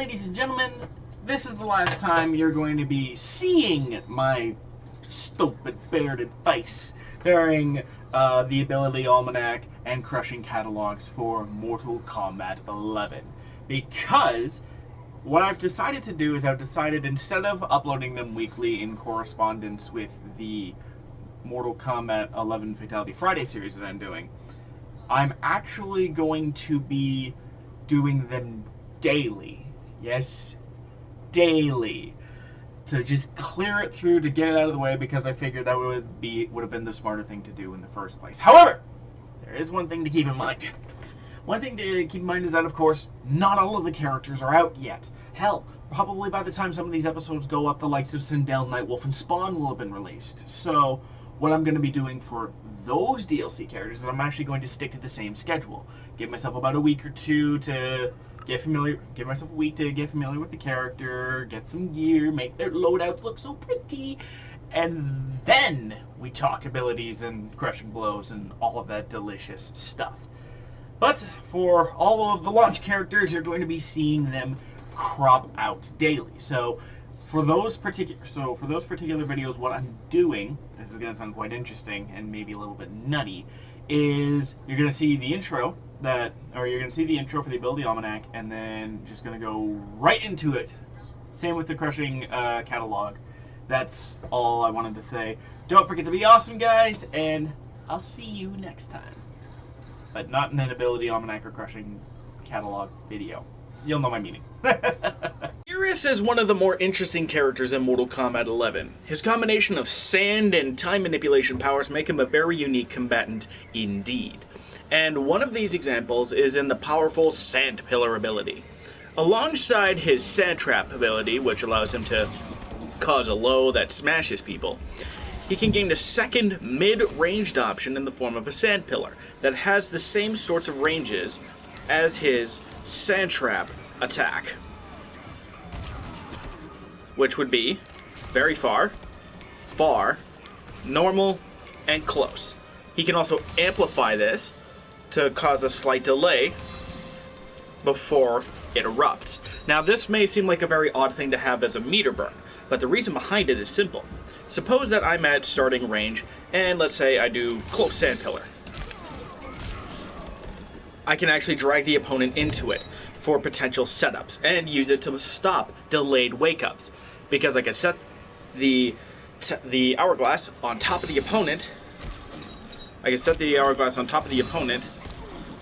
ladies and gentlemen, this is the last time you're going to be seeing my stupid bearded face during the ability Almanac and crushing catalogs for Mortal Kombat 11. Because what I've decided to do is instead of uploading them weekly in correspondence with the Mortal Kombat 11 Fatality Friday series that I'm doing, I'm actually going to be doing them daily. Yes, daily. To just clear it through, to get it out of the way, because I figured that would have been the smarter thing to do in the first place. However, there is one thing to keep in mind. One thing to keep in mind is that, of course, not all of the characters are out yet. Hell, probably by the time some of these episodes go up, the likes of Sindel, Nightwolf, and Spawn will have been released. So, what I'm going to be doing for those DLC characters is I'm actually going to stick to the same schedule. Give myself about a week or two to get familiar with the character, get some gear, make their loadouts look so pretty, and then we talk abilities and crushing blows and all of that delicious stuff. But for all of the launch characters, you're going to be seeing them crop out daily. So for those particular videos, what I'm doing, this is going to sound quite interesting and maybe a little bit nutty, is you're going to see the intro for the ability Almanac, and then just going to go right into it. Same with the crushing catalog. That's all I wanted to say. Don't forget to be awesome, guys, and I'll see you next time. But not in an ability Almanac or crushing catalog video. You'll know my meaning. Geras is one of the more interesting characters in Mortal Kombat 11. His combination of sand and time manipulation powers make him a very unique combatant indeed. And one of these examples is in the powerful Sand Pillar ability. Alongside his Sand Trap ability, which allows him to cause a low that smashes people, he can gain a second mid-ranged option in the form of a Sand Pillar that has the same sorts of ranges as his Sand Trap attack, which would be very far, normal, and close. He can also amplify this to cause a slight delay before it erupts. Now, this may seem like a very odd thing to have as a meter burn, but the reason behind it is simple. Suppose that I'm at starting range, and let's say I do close Sand Pillar. I can actually drag the opponent into it for potential setups and use it to stop delayed wake-ups, because I can set the hourglass on top of the opponent.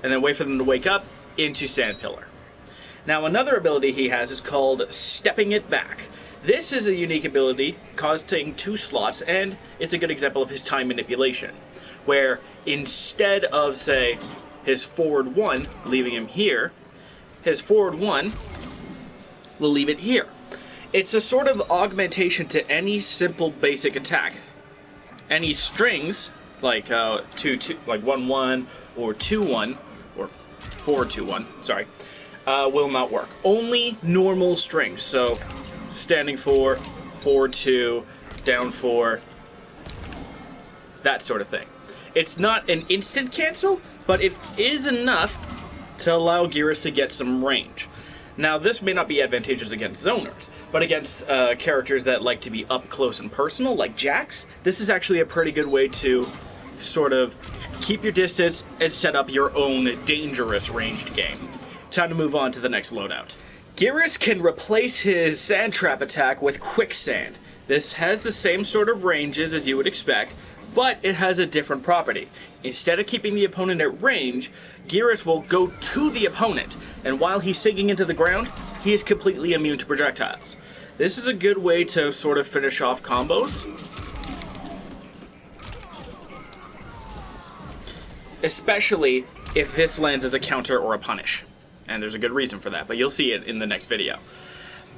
And then wait for them to wake up into Sand Pillar. Now, another ability he has is called Stepping It Back. This is a unique ability costing 2 slots, and it's a good example of his time manipulation, where instead of, say, his forward 1, leaving him here, his forward 1 will leave it here. It's a sort of augmentation to any simple basic attack. Any strings, like 1-1 or 2-1, or 4-2-1, sorry, will not work. Only normal strings, so standing 4, forward 2, down 4, that sort of thing. It's not an instant cancel, but it is enough to allow Geras to get some range. Now, this may not be advantageous against zoners, but against characters that like to be up close and personal, like Jax, this is actually a pretty good way to sort of keep your distance and set up your own dangerous ranged game. Time to move on to the next loadout. Geras can replace his Sand Trap attack with Quicksand. This has the same sort of ranges as you would expect, but it has a different property. Instead of keeping the opponent at range, Geras will go to the opponent, and while he's sinking into the ground, he is completely immune to projectiles. This is a good way to sort of finish off combos, especially if this lands as a counter or a punish. And there's a good reason for that, but you'll see it in the next video.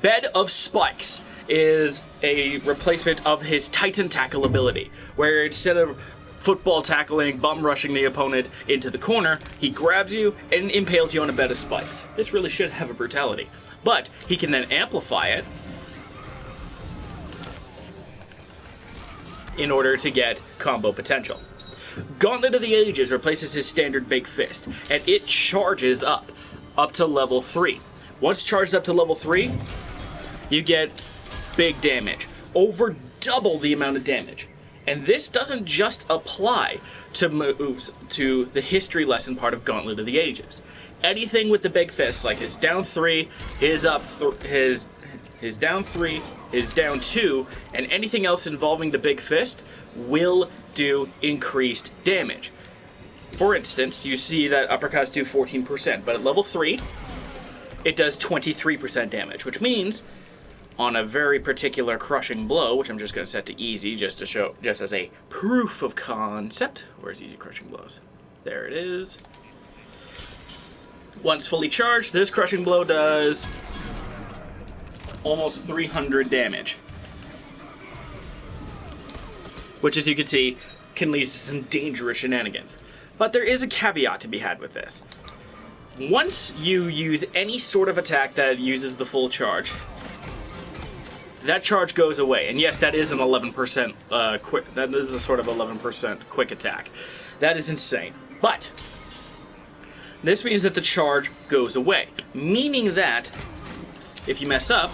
Bed of Spikes is a replacement of his Titan Tackle ability, where instead of football tackling, bum rushing the opponent into the corner, he grabs you and impales you on a bed of spikes. This really should have a brutality, but he can then amplify it in order to get combo potential. Gauntlet of the Ages replaces his standard Big Fist, and it charges up to level 3. Once charged up to level 3, you get big damage. Over double the amount of damage. And this doesn't just apply to moves to the history lesson part of Gauntlet of the Ages. Anything with the big fist, like his down 3, his up, his down 3, his down 2, and anything else involving the big fist will do increased damage. For instance, you see that uppercuts do 14%, but at level 3, it does 23% damage, which means on a very particular crushing blow, which I'm just going to set to easy just to show, just as a proof of concept. Where's easy crushing blows? There it is. Once fully charged, this crushing blow does almost 300 damage. Which, as you can see, can lead to some dangerous shenanigans. But there is a caveat to be had with this. Once you use any sort of attack that uses the full charge, that charge goes away. And yes, that is an 11% quick. That is a sort of 11% quick attack. That is insane. But this means that the charge goes away, meaning that if you mess up,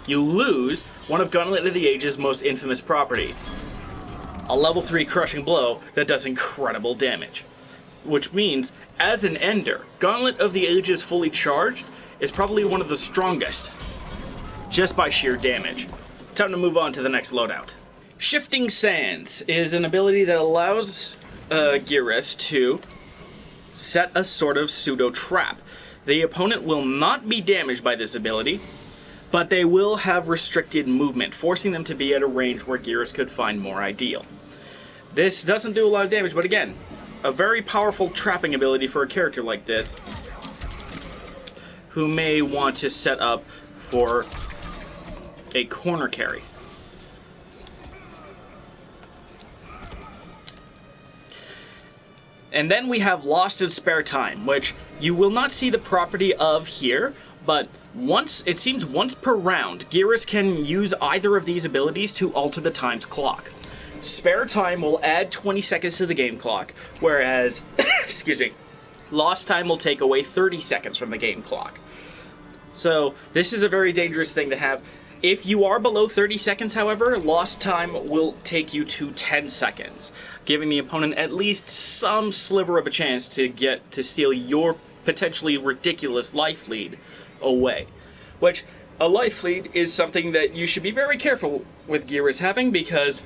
you lose one of Gauntlet of the Age's most infamous properties. A level 3 crushing blow that does incredible damage. Which means, as an ender, Gauntlet of the Ages fully charged is probably one of the strongest, just by sheer damage. Time to move on to the next loadout. Shifting Sands is an ability that allows Geras to set a sort of pseudo-trap. The opponent will not be damaged by this ability, but they will have restricted movement, forcing them to be at a range where Geras could find more ideal. This doesn't do a lot of damage, but again, a very powerful trapping ability for a character like this, who may want to set up for a corner carry. And then we have Lost in Spare Time, which you will not see the property of here, but it seems once per round, Geras can use either of these abilities to alter the time's clock. Spare Time will add 20 seconds to the game clock, whereas, excuse me, Lost Time will take away 30 seconds from the game clock. So this is a very dangerous thing to have. If you are below 30 seconds, however, Lost Time will take you to 10 seconds, giving the opponent at least some sliver of a chance to steal your potentially ridiculous life lead away. Which, a life lead is something that you should be very careful with Geras having, because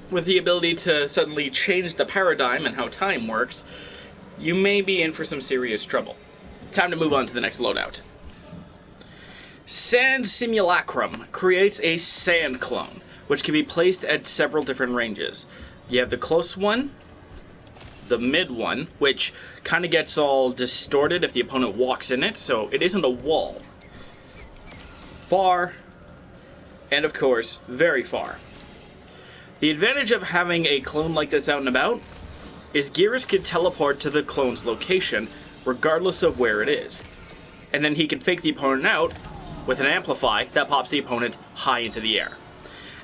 with the ability to suddenly change the paradigm and how time works, you may be in for some serious trouble. Time to move on to the next loadout. Sand Simulacrum creates a sand clone, which can be placed at several different ranges. You have the close one, the mid one, which kind of gets all distorted if the opponent walks in it, so it isn't a wall. Far, and of course, very far. The advantage of having a clone like this out and about is Geras can teleport to the clone's location, regardless of where it is. And then he can fake the opponent out with an amplify that pops the opponent high into the air.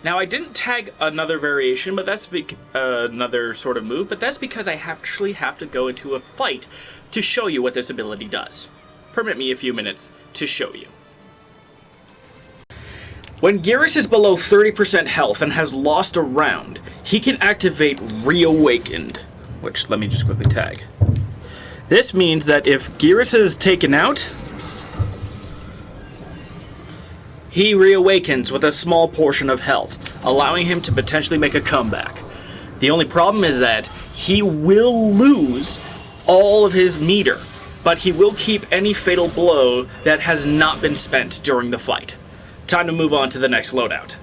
Now, I didn't tag another variation, but that's another sort of move, but that's because I actually have to go into a fight to show you what this ability does. Permit me a few minutes to show you. When Geras is below 30% health and has lost a round, he can activate Reawakened, which let me just quickly tag. This means that if Geras is taken out, he reawakens with a small portion of health, allowing him to potentially make a comeback. The only problem is that he will lose all of his meter, but he will keep any fatal blow that has not been spent during the fight. Time to move on to the next loadout.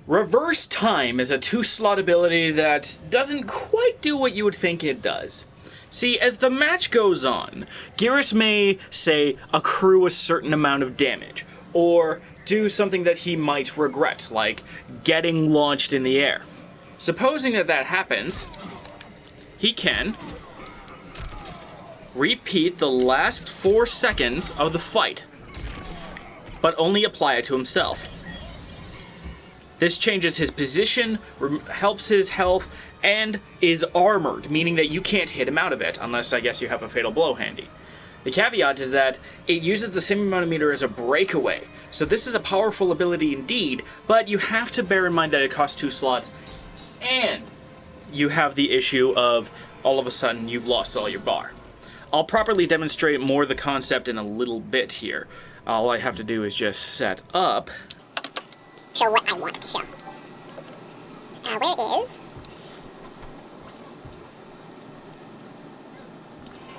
Reverse Time is a 2-slot ability that doesn't quite do what you would think it does. See, as the match goes on, Geras may, say, accrue a certain amount of damage, or do something that he might regret, like getting launched in the air. Supposing that happens, he can repeat the last 4 seconds of the fight, but only apply it to himself. This changes his position, helps his health, and is armored, meaning that you can't hit him out of it, unless I guess you have a fatal blow handy. The caveat is that it uses the same amount of meter as a breakaway. So this is a powerful ability indeed, but you have to bear in mind that it costs 2 slots, and you have the issue of all of a sudden you've lost all your bar. I'll properly demonstrate more of the concept in a little bit here. All I have to do is just set up. Show what I want to show. Where is...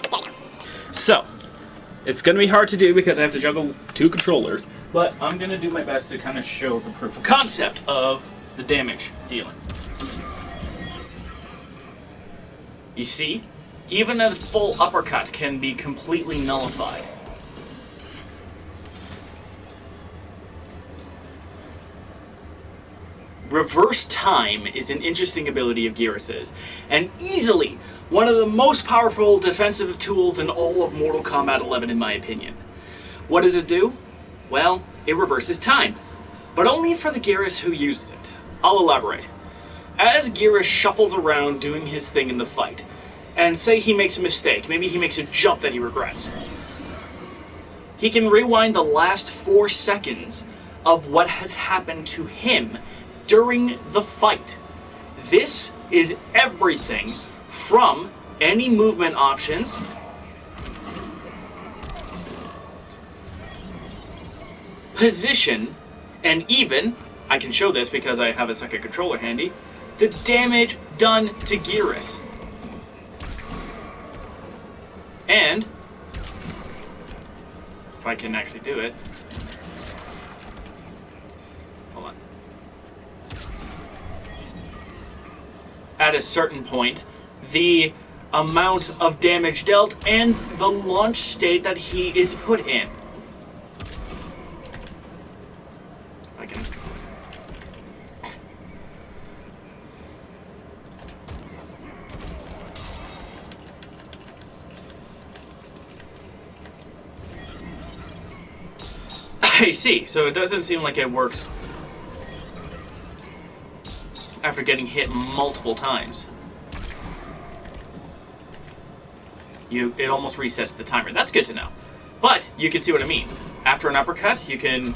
There we go. So, it's going to be hard to do because I have to juggle 2 controllers, but I'm going to do my best to kind of show the proof of concept of the damage dealing. You see, even a full uppercut can be completely nullified. Reverse time is an interesting ability of Geras's, and easily one of the most powerful defensive tools in all of Mortal Kombat 11 in my opinion. What does it do? Well, it reverses time, but only for the Geras who uses it. I'll elaborate. As Geras shuffles around doing his thing in the fight, and say he makes a mistake, maybe he makes a jump that he regrets, he can rewind the last 4 seconds of what has happened to him during the fight. This is everything from any movement options, position, and even, I can show this because I have a second controller handy, the damage done to Geras. And, if I can actually do it, hold on. At a certain point, the amount of damage dealt and the launch state that he is put in. I can... I see, so it doesn't seem like it works after getting hit multiple times. It almost resets the timer. That's good to know. But you can see what I mean. After an uppercut, you can...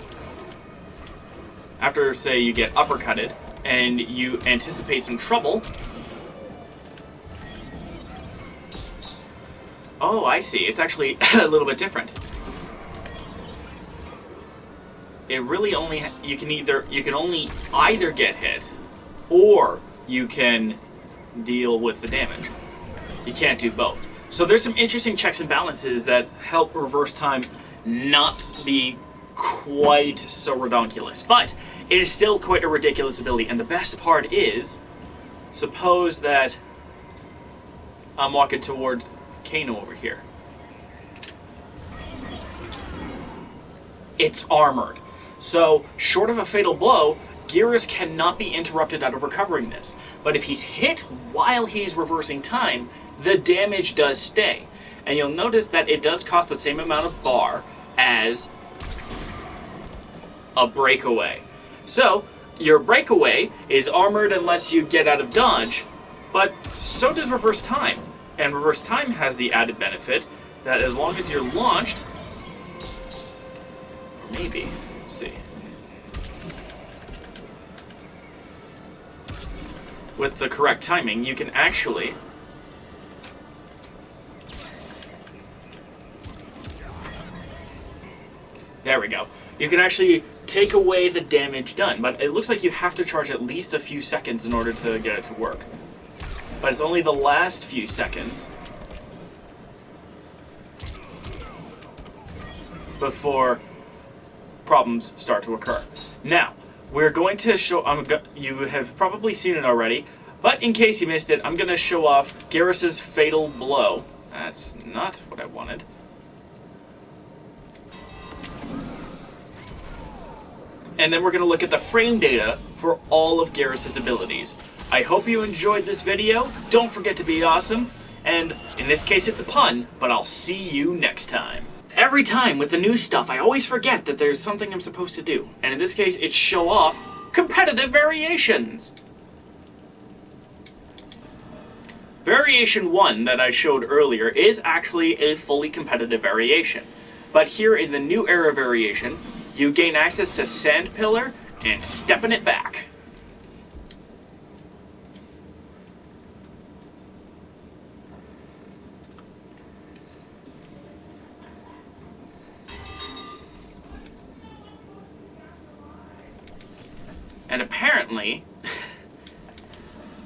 After, say, you get uppercutted and you anticipate some trouble... Oh, I see. It's actually a little bit different. It really only... You can only either get hit or you can deal with the damage. You can't do both. So there's some interesting checks and balances that help reverse time not be quite so redonkulous. But it is still quite a ridiculous ability. And the best part is, suppose that I'm walking towards Kano over here. It's armored. So, short of a fatal blow, Geras cannot be interrupted out of recovering this. But if he's hit while he's reversing time, the damage does stay. And you'll notice that it does cost the same amount of bar as a breakaway. So, your breakaway is armored and lets you get out of dodge, but so does reverse time. And reverse time has the added benefit that as long as you're launched, or maybe, let's see, with the correct timing, you can actually there we go. You can actually take away the damage done, but it looks like you have to charge at least a few seconds in order to get it to work. But it's only the last few seconds before problems start to occur. Now, we're going to show... you have probably seen it already, but in case you missed it, I'm going to show off Geras's Fatal Blow. That's not what I wanted. And then we're going to look at the frame data for all of Geras's abilities. I hope you enjoyed this video. Don't forget to be awesome. And in this case, it's a pun, but I'll see you next time. Every time with the new stuff, I always forget that there's something I'm supposed to do. And in this case, it's show off competitive variations. Variation 1 that I showed earlier is actually a fully competitive variation. But here in the New Era variation, you gain access to Sand Pillar and Stepping It Back.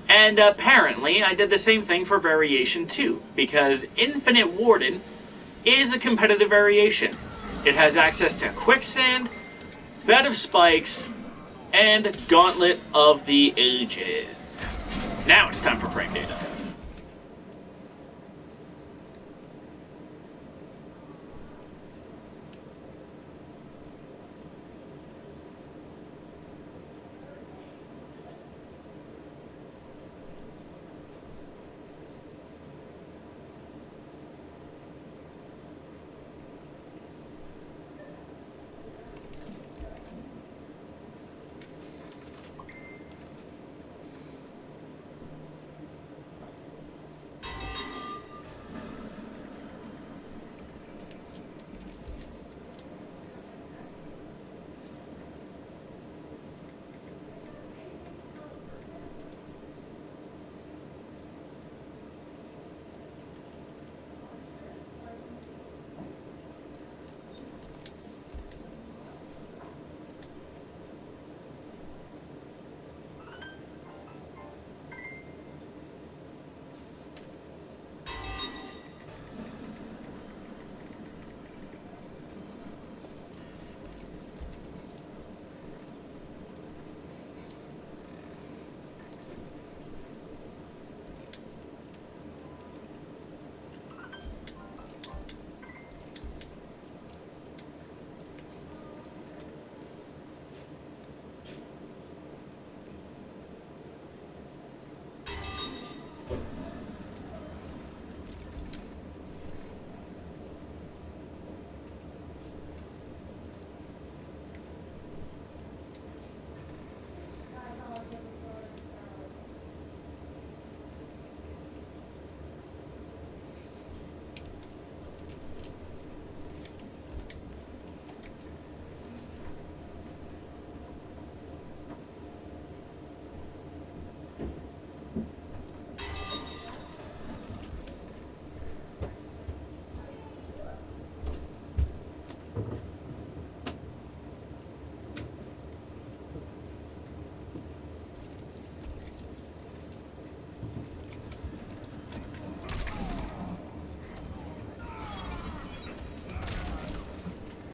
And apparently, I did the same thing for Variation 2, because Infinite Warden is a competitive variation. It has access to Quicksand, Bed of Spikes, and Gauntlet of the Ages. Now it's time for prank data.